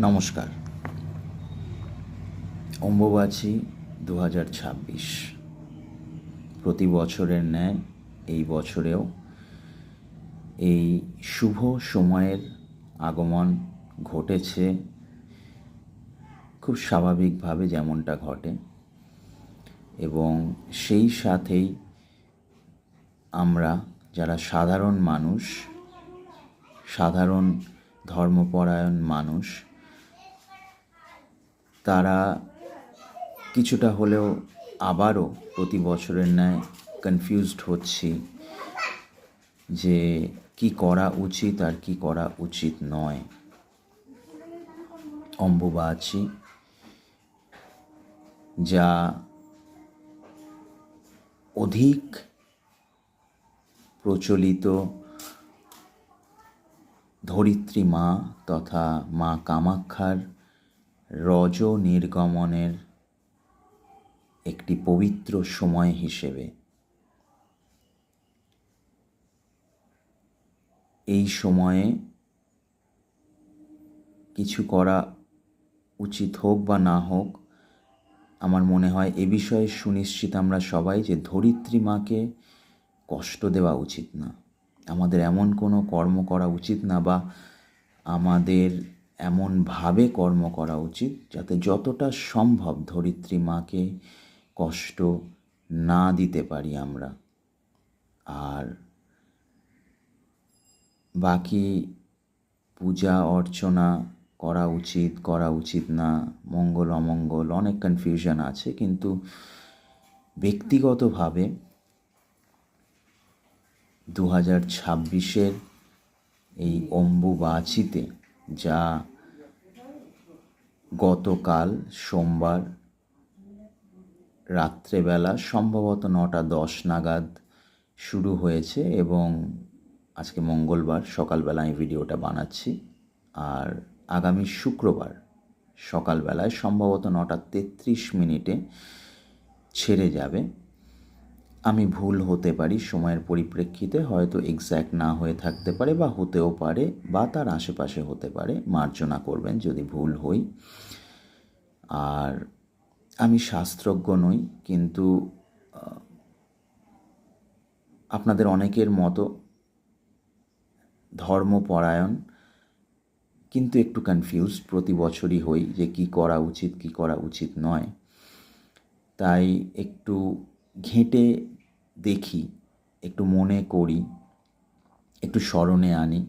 নমস্কার। অম্বুবাচী 2026 প্রতি বছরের ন্যায় এই বছরেও এই শুভ সময়ের আগমন ঘটেছে খুব স্বাভাবিকভাবে, যেমনটা ঘটে, এবং সেই সাথেই আমরা যারা সাধারণ মানুষ, সাধারণ ধর্মপরায়ণ মানুষ, তারা কিছুটা হলেও আবারও প্রতি বছরের ন্যায় কনফিউজড হচ্ছি যে কি করা উচিত আর কি করা উচিত নয়। অম্বুবাচী, যা অধিক প্রচলিত ধরিত্রী মা তথা মা কামাখ্যার রজ নির্গমনের একটি পবিত্র সময় হিসেবে এই সময়ে কিছু করা উচিত হোক বা না হোক, আমার মনে হয় এ বিষয়ে সুনিশ্চিত আমরা সবাই যে ধরিত্রী মাকে কষ্ট দেওয়া উচিত না। আমাদের এমন কোনো কর্ম করা উচিত না, বা আমাদের এমনভাবে কর্ম করা উচিত যাতে যতটা সম্ভব ধরিত্রী মাকে কষ্ট না দিতে পারি আমরা। আর বাকি পূজা অর্চনা করা উচিত না, মঙ্গল অমঙ্গল, অনেক কনফিউশন আছে, কিন্তু ব্যক্তিগতভাবে 2026 এই অম্বুবাচীতে, যা গতকাল সোমবার রাত্রেবেলা সম্ভবত 9:10 নাগাদ শুরু হয়েছে, এবং আজকে মঙ্গলবার সকালবেলা আমি ভিডিওটা বানাচ্ছি, আর আগামী শুক্রবার সকালবেলায় সম্ভবত 9:33 ছেড়ে যাবে। আমি ভুল হতে পারি, সময়ের পরিপ্রেক্ষিতে হয়তো এক্স্যাক্ট না হয়ে থাকতে পারে, বা হতেও পারে, বা তার আশেপাশে হতে পারে। মার্জনা করবেন যদি ভুল হই। আর আমি শাস্ত্রজ্ঞ নই, কিন্তু আপনাদের অনেকের মতো ধর্মপরায়ণ, কিন্তু একটু কনফিউজড প্রতি বছরই হই যে কি করা উচিত কি করা উচিত নয়। তাই একটু ঘেঁটে দেখি, একটু মনে করি, একটু স্মরণে আনি